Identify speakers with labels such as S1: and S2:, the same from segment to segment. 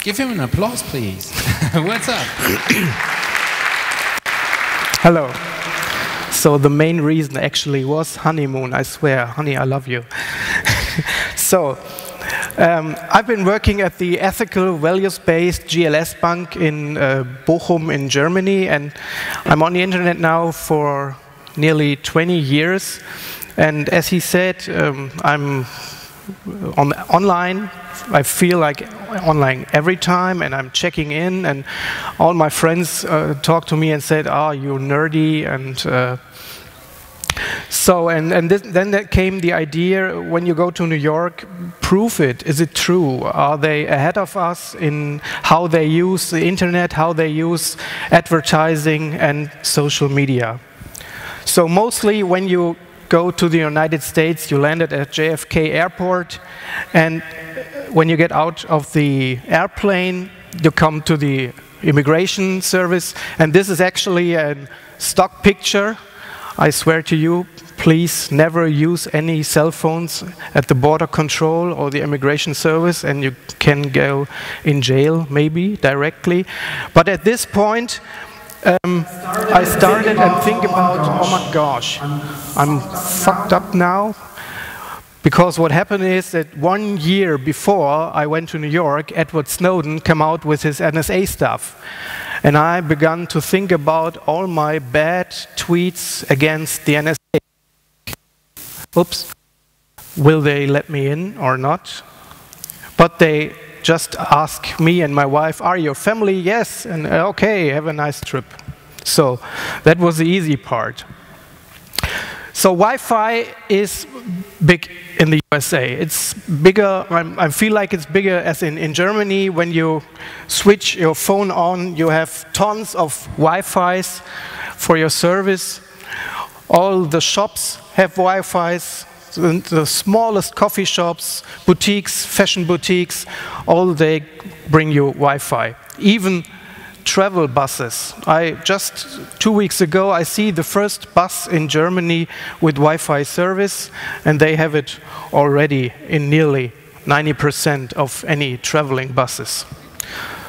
S1: Give him an applause, please. What's up?
S2: Hello. So the main reason actually was honeymoon, I swear. Honey, I love you. So, I've been working at the ethical, values-based GLS Bank in Bochum in Germany, and I'm on the internet now for nearly 20 years. And as he said, I'm online. I feel like online every time, and I'm checking in, and all my friends talk to me and said, "Ah, you're nerdy," and then there came the idea: when you go to New York, prove it. Is it true? Are they ahead of us in how they use the internet, how they use advertising and social media? So mostly when you go to the United States, you landed at JFK Airport, and when you get out of the airplane, you come to the immigration service, and this is actually a stock picture. I swear to you, please never use any cell phones at the border control or the immigration service, and you can go in jail, maybe, directly. But at this point, I started and think about, oh my gosh, I'm fucked up now. Because what happened is that 1 year before I went to New York, Edward Snowden came out with his NSA stuff. And I began to think about all my bad tweets against the NSA. Oops. Will they let me in or not? But they just asked me and my wife, "Are you family?" "Yes." And "Okay, have a nice trip." So that was the easy part. So Wi-Fi is big in the USA. It's bigger, I feel like it's bigger as in Germany. When you switch your phone on, you have tons of Wi-Fis for your service. All the shops have Wi-Fis. The smallest coffee shops, boutiques, fashion boutiques, all they bring you Wi-Fi. Even travel buses. Just 2 weeks ago, I see the first bus in Germany with Wi-Fi service, and they have it already in nearly 90% of any traveling buses.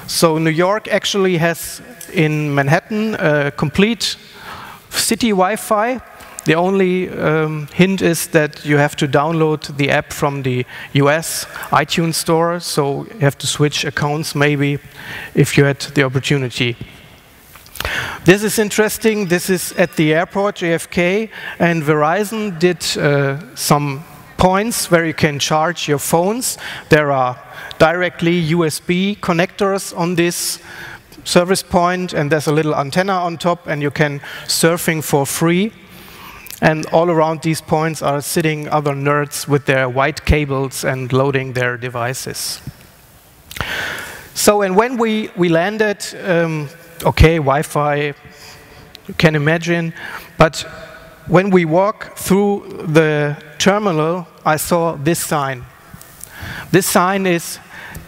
S2: So New York actually has, in Manhattan, a complete city Wi-Fi. The only hint is that you have to download the app from the US iTunes store, so you have to switch accounts maybe if you had the opportunity. This is interesting. This is at the airport, JFK, and Verizon did some points where you can charge your phones. There are directly USB connectors on this service point, and there's a little antenna on top, and you can surfing for free. And all around these points are sitting other nerds with their white cables and loading their devices. So, and when we landed, okay, Wi-Fi, you can imagine, but when we walk through the terminal, I saw this sign. This sign is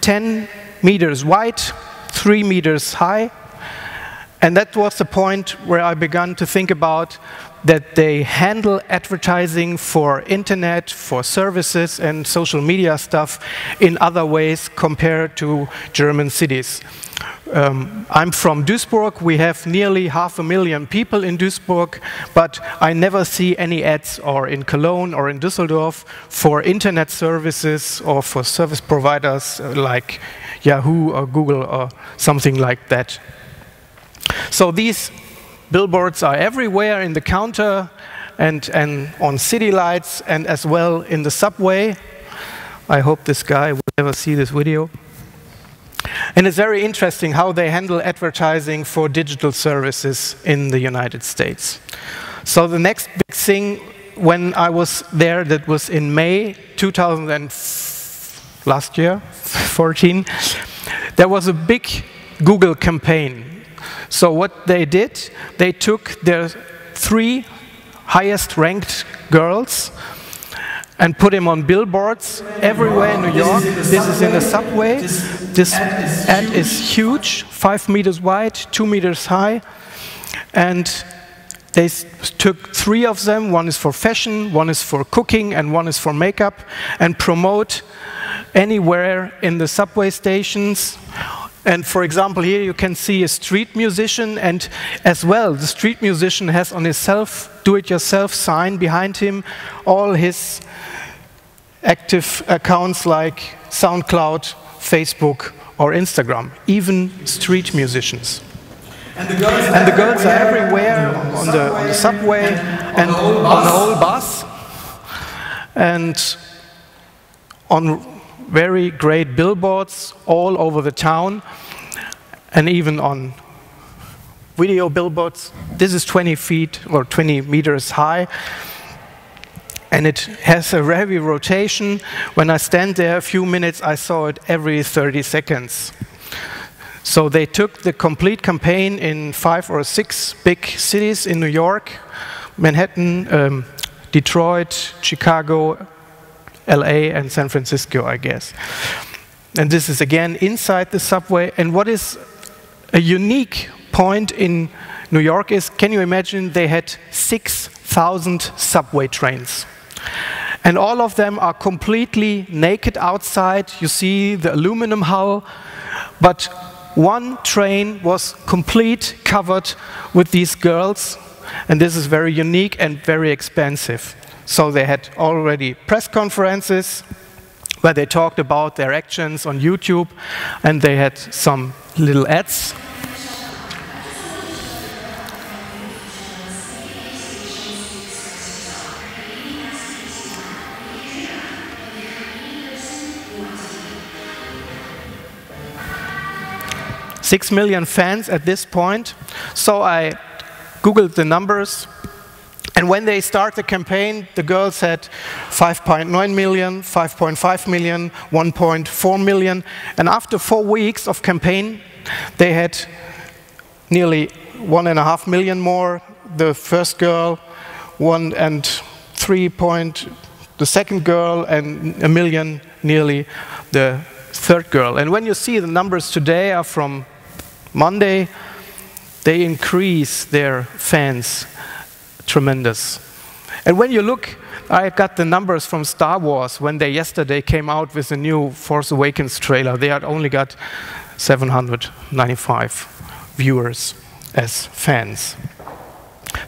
S2: 10 meters wide, 3 meters high, and that was the point where I began to think about that they handle advertising for internet, for services and social media stuff in other ways compared to German cities. I'm from Duisburg. We have nearly 500,000 people in Duisburg, but I never see any ads, or in Cologne or in Düsseldorf, for internet services or for service providers like Yahoo or Google or something like that. So these billboards are everywhere in the counter and on city lights, and as well in the subway. I hope this guy will never see this video. And it's very interesting how they handle advertising for digital services in the United States. So the next big thing, when I was there, that was in May 2014, there was a big Google campaign. So what they did, they took their 3 highest ranked girls and put them on billboards everywhere in New York. This is in the subway. This ad is huge, 5 meters wide, 2 meters high. And they took 3 of them. One is for fashion, one is for cooking, and one is for makeup, and promote anywhere in the subway stations And for example, here you can see a street musician, and as well, the street musician has on his do-it-yourself sign behind him all his active accounts like SoundCloud, Facebook, or Instagram, even street musicians. And the girls are everywhere on the subway and on the whole bus, and on very great billboards all over the town, and even on video billboards. This is 20 feet or 20 meters high, and it has a heavy rotation. When I stand there a few minutes, I saw it every 30 seconds. So they took the complete campaign in 5 or 6 big cities in New York, Manhattan, Detroit, Chicago, LA, and San Francisco, I guess. And this is again inside the subway. And what is a unique point in New York is, can you imagine, they had 6,000 subway trains. And all of them are completely naked outside. You see the aluminum hull, but one train was complete covered with these girls, and this is very unique and very expensive. So they had already press conferences where they talked about their actions on YouTube, and they had some little ads. Six million fans at this point. So I Googled the numbers. And when they start the campaign, the girls had 5.9 million, 5.5 million, 1.4 million. And after 4 weeks of campaign, they had nearly 1.5 million more. The first girl, 1.3 the second girl, and 1 million nearly the third girl. And when you see the numbers today are from Monday, they increase their fans tremendous. And when you look, I got the numbers from Star Wars when they yesterday came out with the new Force Awakens trailer. They had only got 795 viewers as fans.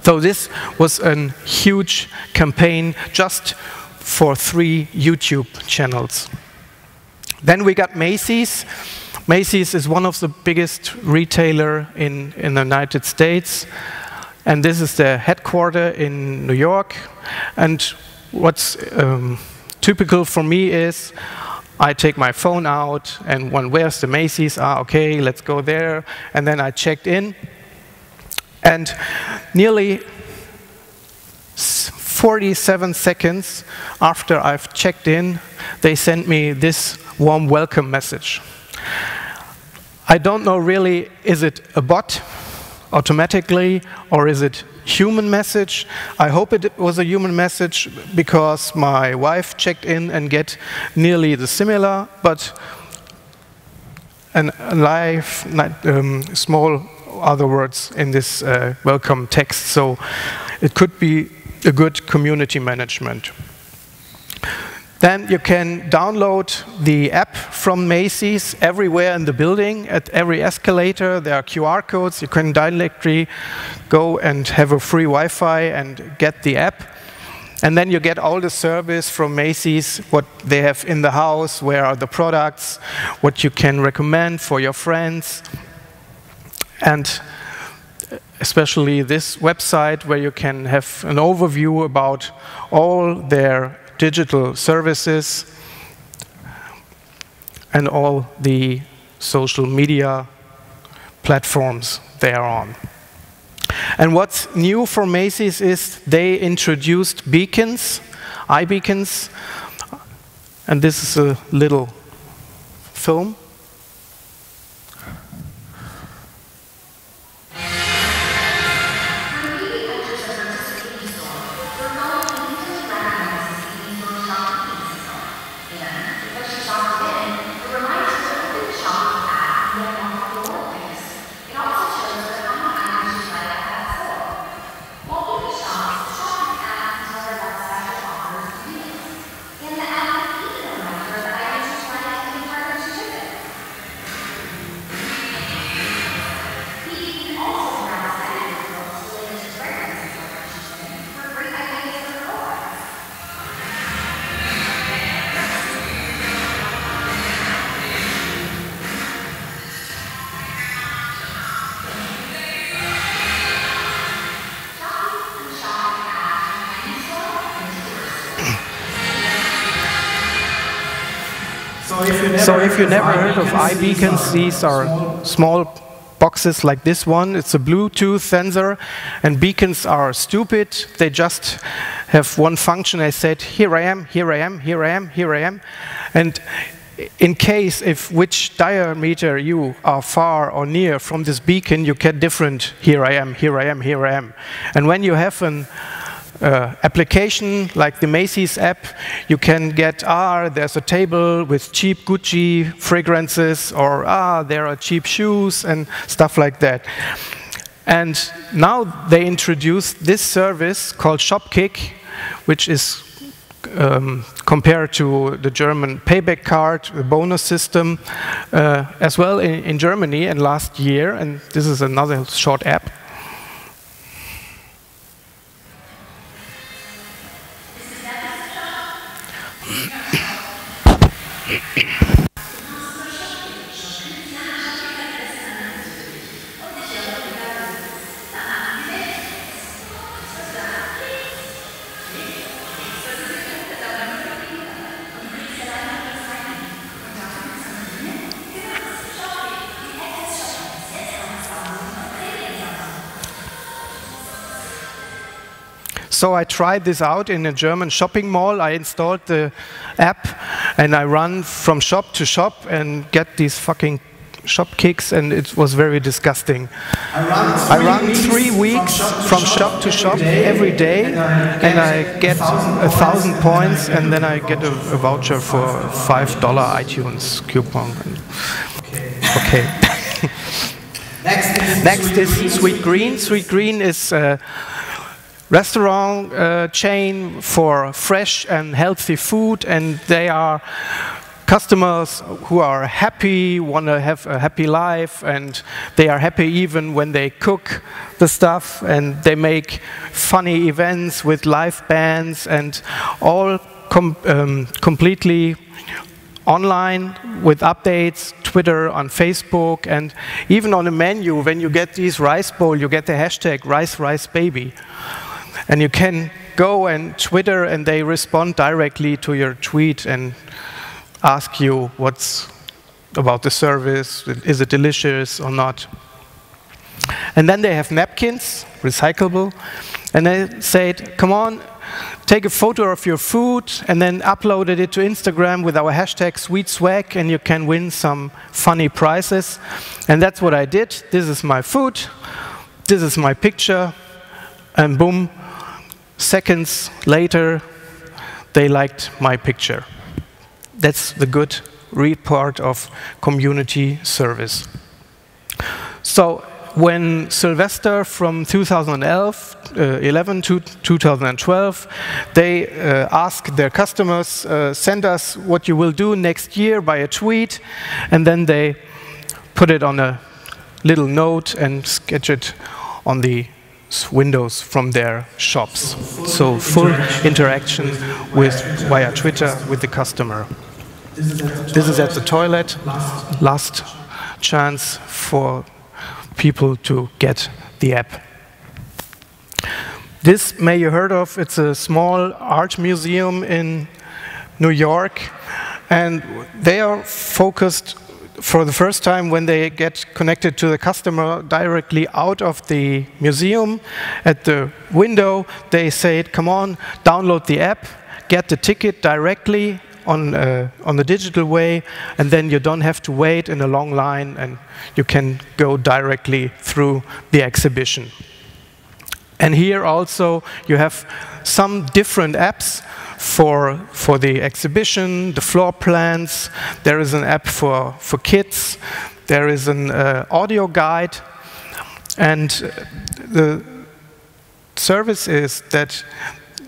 S2: So this was a huge campaign just for 3 YouTube channels. Then we got Macy's. Macy's is one of the biggest retailer in the United States. And this is the headquarters in New York. And what's typical for me is I take my phone out, and where's the Macy's? Okay, let's go there. And then I checked in. And nearly 47 seconds after I've checked in, they sent me this warm welcome message. I don't know really, is it a bot automatically, or is it human message? I hope it was a human message, because my wife checked in and get nearly the similar, but a small other words in this welcome text. So it could be a good community management. Then you can download the app from Macy's everywhere in the building. At every escalator there are QR codes. You can directly go and have a free Wi-Fi and get the app. And then you get all the service from Macy's, what they have in the house, where are the products, what you can recommend for your friends. And especially this website where you can have an overview about all their digital services and all the social media platforms they are on. And what's new for Macy's is they introduced beacons, iBeacons, and this is a little film. So if you never heard of iBeacons, these are small boxes like this one. It's a Bluetooth sensor, and beacons are stupid. They just have one function. I said, here I am, here I am, here I am, here I am. And in case if which diameter you are far or near from this beacon, you get different, here I am, here I am, here I am. And when you have an application like the Macy's app, you can get, there's a table with cheap Gucci fragrances, or there are cheap shoes and stuff like that. And now they introduced this service called Shopkick, which is compared to the German payback card, the bonus system, as well in Germany and last year. And this is another short app. So I tried this out in a German shopping mall. I installed the app and I run from shop to shop and get these fucking shop kicks, and it was very disgusting. I run 3 weeks from shop to shop every day, and I get 1,000 points, and then I get a voucher for $5 iTunes coupon. Okay. Next is Sweet Green. Sweet Green is restaurant chain for fresh and healthy food, and they are customers who are happy, want to have a happy life, and they are happy even when they cook the stuff, and they make funny events with live bands, and all completely online with updates, Twitter, on Facebook, and even on the menu, when you get these rice bowl, you get the hashtag #RiceRiceBaby. And you can go and Twitter, and they respond directly to your tweet and ask you what's about the service, is it delicious or not. And then they have napkins, recyclable, and they said, come on, take a photo of your food and then uploaded it to Instagram with our hashtag #SweetSwag, and you can win some funny prizes. And that's what I did. This is my food, this is my picture, and boom, seconds later, they liked my picture. That's the good report of community service. So when Sylvester from 2011 to 2012, they asked their customers, send us what you will do next year by a tweet, and then they put it on a little note and sketch it on the windows from their shops. So full interaction via Twitter with the customer. This is at the toilet. Last chance for people to get the app. This may you heard of. It's a small art museum in New York, and they are focused for the first time when they get connected to the customer directly out of the museum. At the window, they say, come on, download the app, get the ticket directly on the digital way, and then you don't have to wait in a long line, and you can go directly through the exhibition. And here also you have some different apps for the exhibition, the floor plans. There is an app for kids. There is an audio guide. And the service is that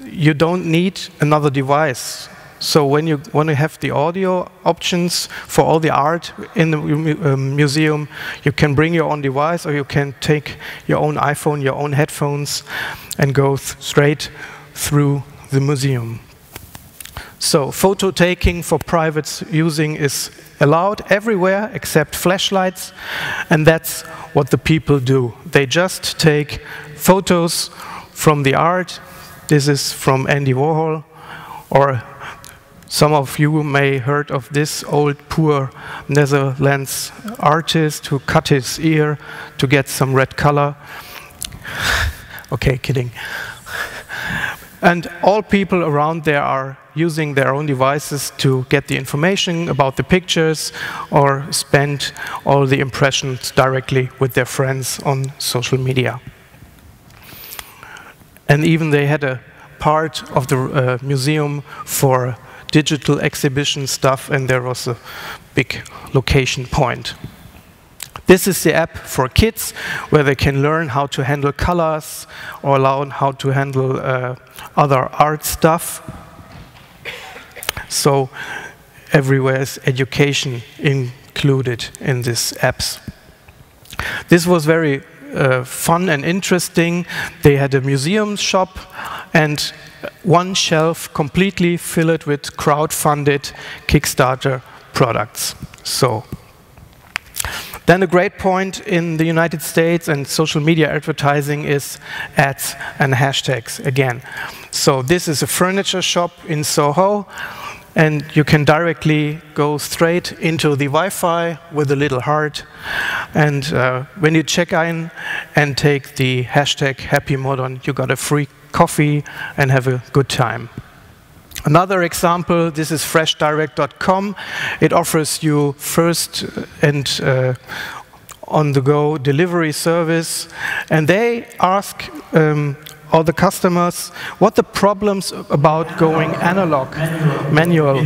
S2: you don't need another device. So when you want to have the audio options for all the art in the museum, you can bring your own device, or you can take your own iPhone, your own headphones, and go straight through the museum. So photo taking for private using is allowed everywhere except flashlights, and that's what the people do. They just take photos from the art. This is from Andy Warhol, or Some of you may heard of this old poor Netherlands artist who cut his ear to get some red color. Okay, kidding. And all people around there are using their own devices to get the information about the pictures or spend all the impressions directly with their friends on social media. And even they had a part of the museum for digital exhibition stuff, and there was a big location point. This is the app for kids, where they can learn how to handle colors or learn how to handle other art stuff. So everywhere is education included in these apps. This was very fun and interesting. They had a museum shop and one shelf completely filled with crowd-funded Kickstarter products. So then a great point in the United States and social media advertising is ads and hashtags again. So this is a furniture shop in Soho, and you can directly go straight into the Wi-Fi with a little heart. And when you check in and take the hashtag Happy Modern, you got a free coffee and have a good time. Another example, this is freshdirect.com. It offers you first and on-the-go delivery service. And they ask all the customers what the problems about going analog, manual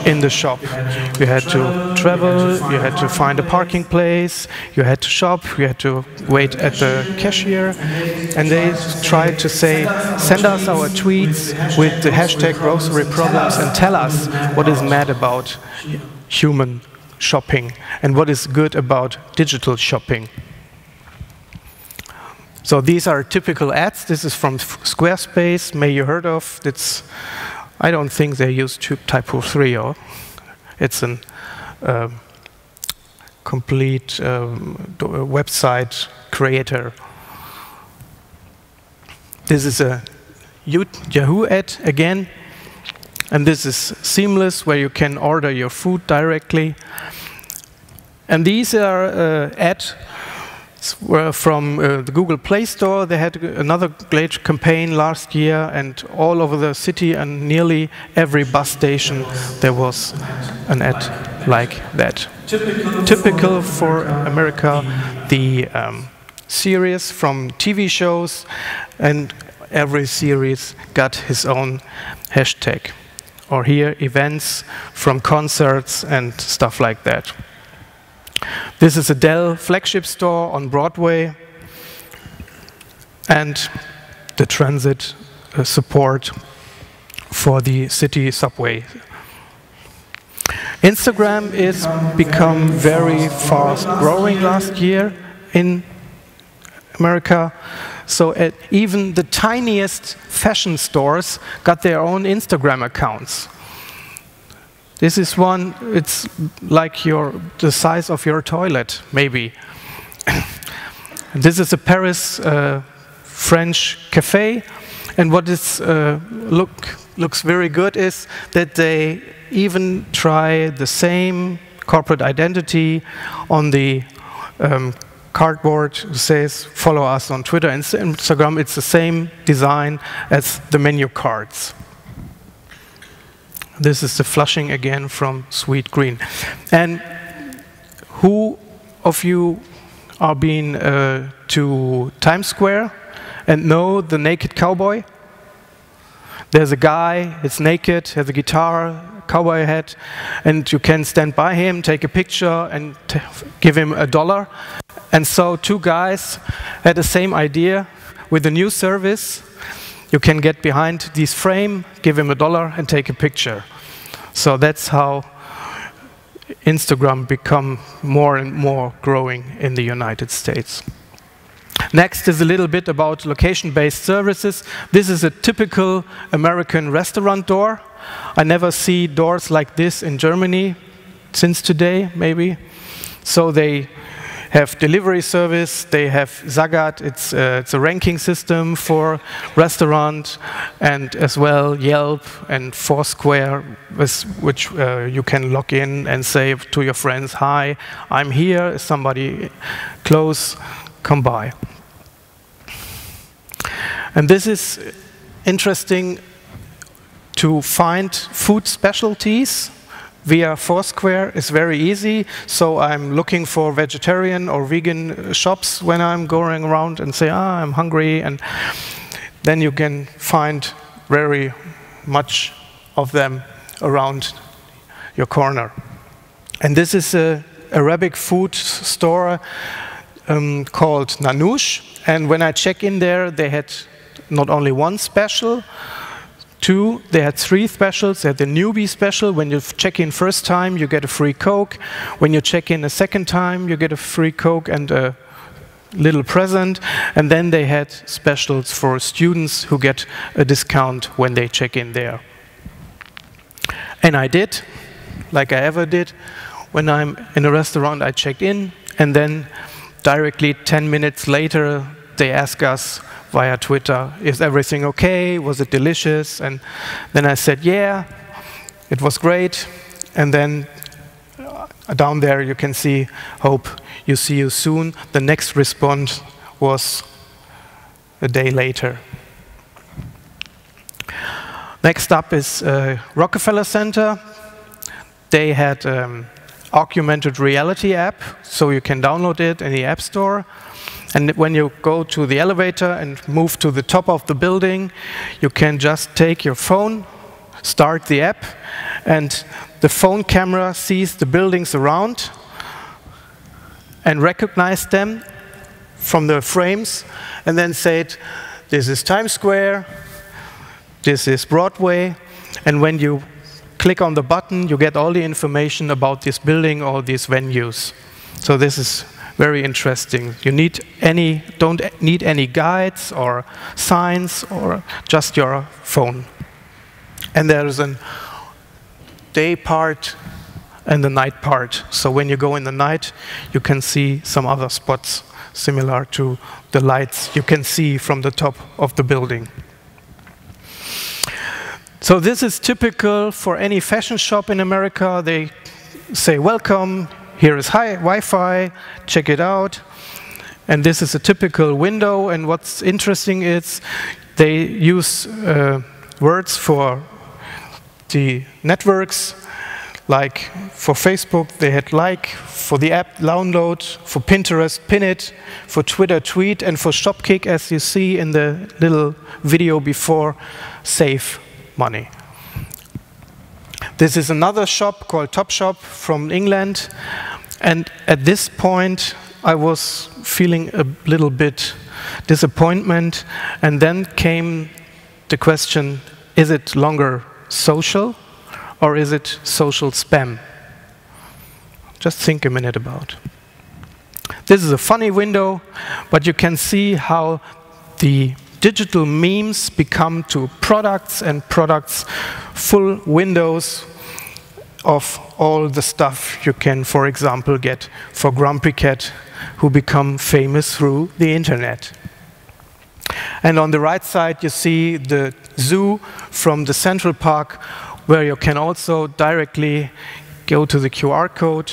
S2: in the shop. You had to travel, you had to find a parking place, you had to shop, you had to wait at the cashier. And they tried to say, send us our tweets with the hashtag grocery problems and tell us what is mad about human shopping and what is good about digital shopping. So these are typical ads. This is from Squarespace, may you heard of. It's, I don't think they use Typo 3. Or it's a complete website creator. This is a Yahoo ad again. And this is seamless, where you can order your food directly. And these are ads were from the Google Play Store. They had another great campaign last year, and all over the city and nearly every bus station there was an ad like that. Typical for America, the series from TV shows, and every series got his own hashtag. Or here, events from concerts and stuff like that. This is a Dell flagship store on Broadway, and the transit support for the city subway. Instagram is become very fast growing last year in America. So even the tiniest fashion stores got their own Instagram accounts. This is one, it's like the size of your toilet, maybe. This is a Paris French cafe, and what is looks very good is that they even try the same corporate identity on the cardboard. Says follow us on Twitter and Instagram. It's the same design as the menu cards. This is the flushing again from Sweet Green. And who of you are been to Times Square and know the naked cowboy? There's a guy, it's naked, has a guitar, cowboy hat, and you can stand by him, take a picture, and give him $1. And so two guys had the same idea with a new service. You can get behind this frame, give him $1, and take a picture. So that's how Instagram become more and more growing in the United States. Next is a little bit about location-based services. This is a typical American restaurant door. I never see doors like this in Germany since today, maybe. So they have delivery service, they have Zagat, it's a ranking system for restaurant, and as well Yelp and Foursquare, which you can log in and say to your friends, hi, I'm here, is somebody close, come by. And this is interesting to find food specialties via Foursquare is very easy. So I'm looking for vegetarian or vegan shops when I'm going around and say, I'm hungry. And then you can find very much of them around your corner. And this is a Arabic food store called Nanoush. And when I check in there, they had not only one special, two, they had three specials. They had the newbie special. When you check in first time, you get a free Coke. When you check in a second time, you get a free Coke and a little present. And then they had specials for students who get a discount when they check in there. And I did, like I ever did. When I'm in a restaurant, I checked in, and then directly 10 minutes later, they ask us via Twitter, is everything okay? Was it delicious? And then I said, yeah, it was great. And then down there you can see, hope you see you soon. The next response was a day later. Next up is Rockefeller Center. They had augmented reality app, so you can download it in the App Store. And when you go to the elevator and move to the top of the building, you can just take your phone, start the app, and the phone camera sees the buildings around and recognize them from the frames, and then say, this is Times Square, this is Broadway, and when you click on the button, you get all the information about this building or these venues. So this is very interesting. You don't need any guides or signs or just your phone. And there's a day part and the night part. So when you go in the night, you can see some other spots similar to the lights you can see from the top of the building. So this is typical for any fashion shop in America. They say, welcome. Here is Wi-Fi, check it out. And this is a typical window, and what's interesting is they use words for the networks, like for Facebook they had like, for the app download, for Pinterest pin it, for Twitter tweet, and for Shopkick, as you see in the little video before, save money. This is another shop called Topshop from England, and at this point I was feeling a little bit disappointment, and then came the question, is it longer social or is it social spam? Just think a minute about. This is a funny window, but you can see how the digital memes become to products, and products full windows of all the stuff you can, for example, get for Grumpy Cat, who become famous through the internet. And on the right side you see the zoo from the Central Park, where you can also directly go to the QR code,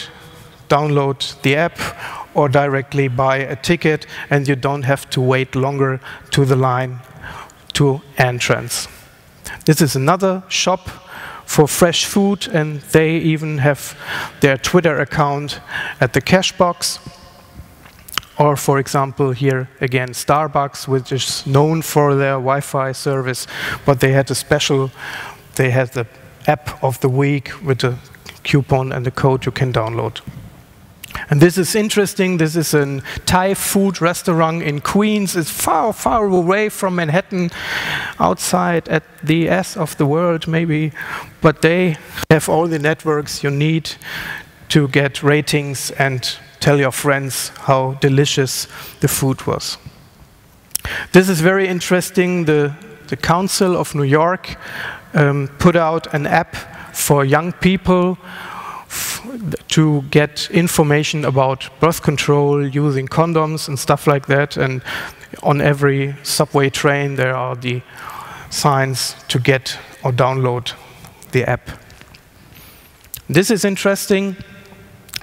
S2: download the app, or directly buy a ticket, and you don't have to wait longer to the line to entrance. This is another shop for fresh food, and they even have their Twitter account at the cash box. Or, for example, here again, Starbucks, which is known for their Wi-Fi service, but they had a special, they had the app of the week with a coupon and the code you can download. And this is interesting. This is a Thai food restaurant in Queens. It's far, far away from Manhattan, outside at the S of the world, maybe. But they have all the networks you need to get ratings and tell your friends how delicious the food was. This is very interesting. The Council of New York put out an app for young people to get information about birth control, using condoms and stuff like that. And on every subway train there are the signs to get or download the app. This is interesting.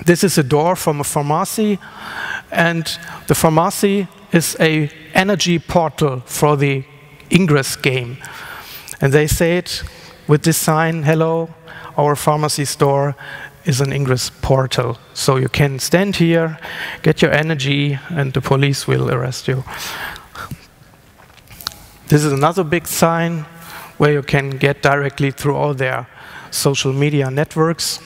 S2: This is a door from a pharmacy, and the pharmacy is an energy portal for the Ingress game. And they say it with this sign, hello, our pharmacy store is an Ingress portal. So you can stand here, get your energy, and the police will arrest you. This is another big sign where you can get directly through all their social media networks.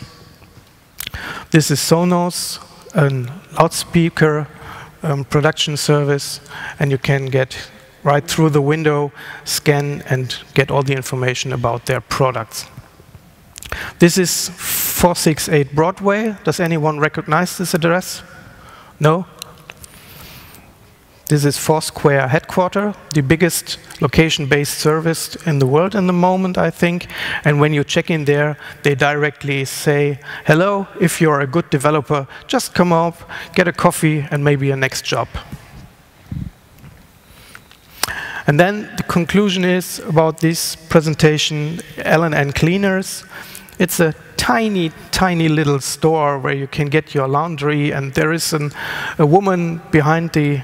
S2: This is Sonos, a loudspeaker production service, and you can get right through the window, scan, and get all the information about their products. This is 468 Broadway. Does anyone recognize this address? No? This is Foursquare headquarters, the biggest location-based service in the world in the moment, I think. And when you check in there, they directly say, hello, if you're a good developer, just come up, get a coffee, and maybe a next job. And then the conclusion is about this presentation, L&N Cleaners. It's a tiny, tiny little store where you can get your laundry, and there is a woman behind the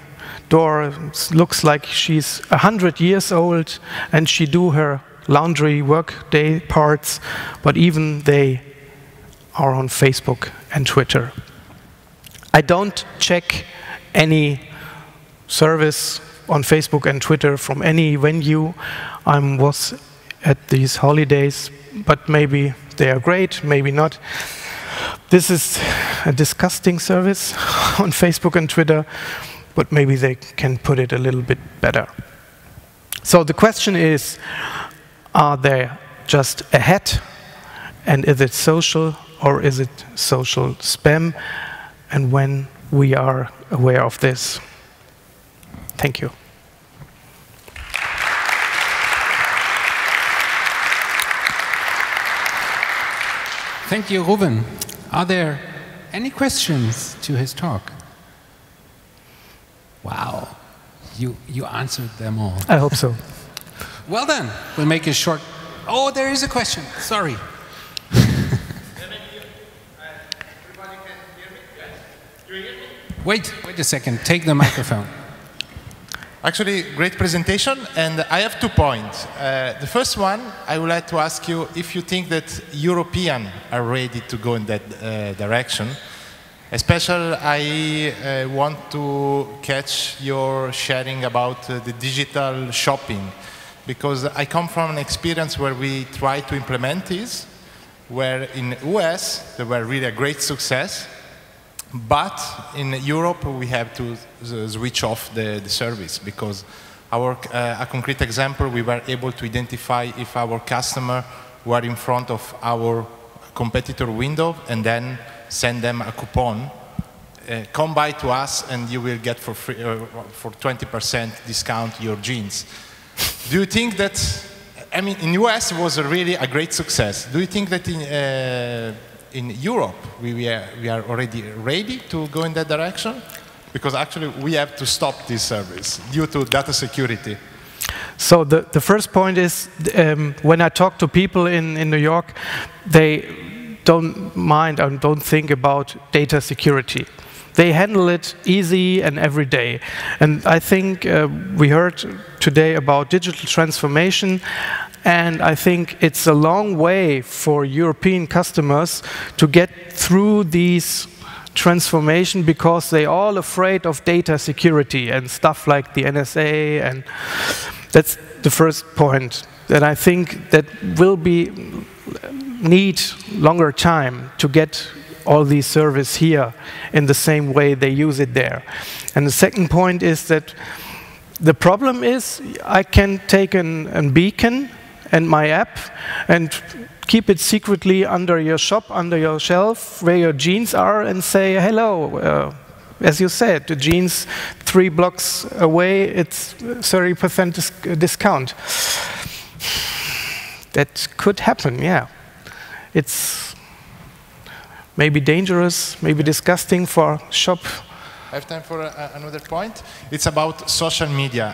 S2: door. Looks like she's 100 years old, and she do her laundry work day parts, but even they are on Facebook and Twitter. I don't check any service on Facebook and Twitter from any venue. I was at these holidays, but maybe they are great, maybe not. This is a disgusting service on Facebook and Twitter, but maybe they can put it a little bit better. So the question is, are they just ahead? And is it social, or is it social spam? And when we are aware of this. Thank you.
S1: Thank you, Rouven. Are there any questions to his talk? Wow, you answered them all.
S2: I hope so.
S1: Well then, we'll make a short... Oh, there is a question, sorry. Wait a second, take the microphone.
S3: Actually, great presentation, and I have 2 points. The first one, I would like to ask you if you think that Europeans are ready to go in that direction. Especially, I want to catch your sharing about the digital shopping, because I come from an experience where we try to implement this, where in US, there were really a great success, but in Europe, we have to switch off the service, because a concrete example, we were able to identify if our customer were in front of our competitor window and then send them a coupon, come by to us and you will get for free, for 20% discount your jeans. Do you think that, I mean, in US it was really a great success. Do you think that in Europe we are already ready to go in that direction? Because actually we have to stop this service due to data security.
S2: So the first point is, when I talk to people in New York, they don't mind and don't think about data security. They handle it easy and every day. And I think we heard today about digital transformation, and I think it's a long way for European customers to get through these transformation, because they're all afraid of data security and stuff like the NSA, and that's the first point. And I think that will need longer time to get all these services here in the same way they use it there. And the second point is that the problem is I can take a beacon and my app and keep it secretly under your shop, under your shelf, where your jeans are, and say, hello, as you said, the jeans 3 blocks away, it's 30% discount. That could happen, yeah. It's maybe dangerous, maybe disgusting for shop.
S3: I have time for another point. It's about social media.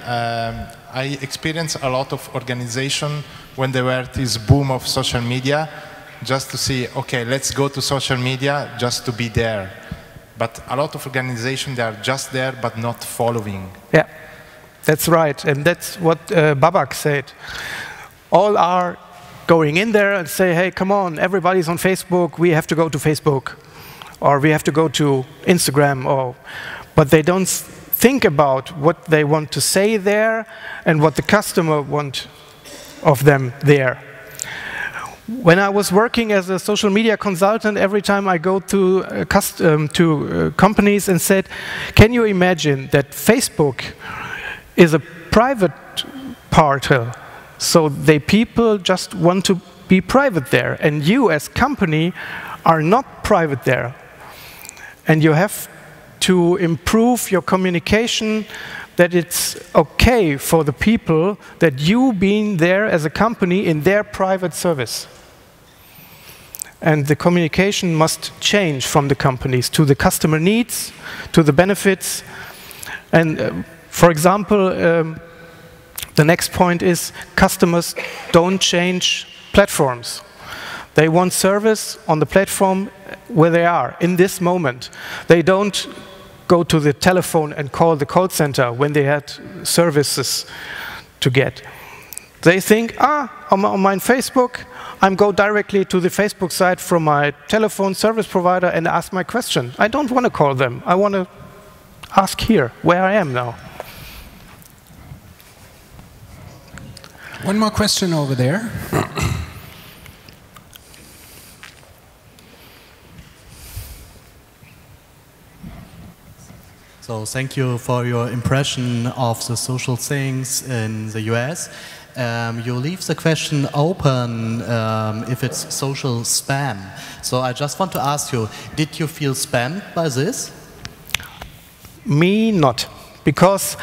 S3: I experience a lot of organization when there were this boom of social media, just to see, okay, let's go to social media just to be there. But a lot of organizations, they are just there, but not following.
S2: Yeah, that's right. And that's what Babak said. All are going in there and say, hey, come on, everybody's on Facebook, we have to go to Facebook. Or we have to go to Instagram. But they don't think about what they want to say there and what the customer wants of them there. When I was working as a social media consultant, every time I go to companies and said, can you imagine that Facebook is a private party? So the people just want to be private there. And you as company are not private there. And you have to improve your communication, that it's okay for the people that you being there as a company in their private service. And the communication must change from the companies to the customer needs, to the benefits. And for example, the next point is customers don't change platforms. They want service on the platform where they are in this moment. They don't go to the telephone and call the call center when they had services to get. They think, on my Facebook, I go directly to the Facebook site from my telephone service provider and ask my question. I don't want to call them. I want to ask here, where I am now.
S1: One more question over there.
S4: So thank you for your impression of the social things in the US. You leave the question open if it's social spam. So I just want to ask you, did you feel spammed by this?
S2: Me, not. Because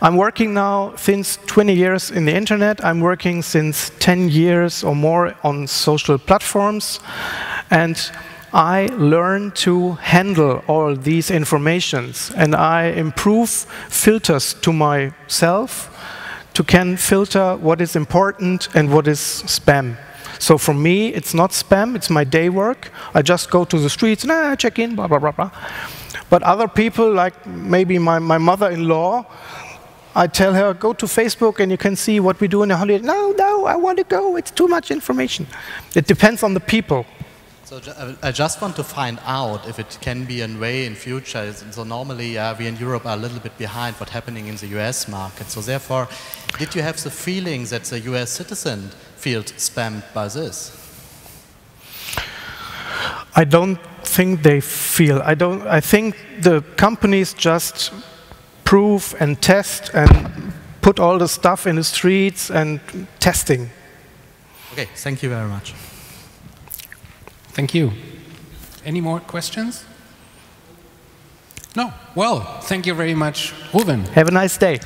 S2: I'm working now since 20 years in the internet. I'm working since 10 years or more on social platforms. And I learn to handle all these informations. And I improve filters to myself to can filter what is important and what is spam. So for me, it's not spam, it's my day work. I just go to the streets and I check in, blah, blah, blah, blah. But other people, like maybe my mother-in-law, I tell her, go to Facebook and you can see what we do in the holiday. No, I want to go, it's too much information. It depends on the people.
S4: So I just want to find out if it can be a way in future. So normally we in Europe are a little bit behind what's happening in the US market. So therefore, did you have the feeling that the US citizen feels spammed by this?
S2: I don't think they feel. I think the companies just prove and test and put all the stuff in the streets and testing.
S4: Okay, thank you very much.
S1: Thank you. Any more questions? No? Well, thank you very much, Rouven.
S2: Have a nice day.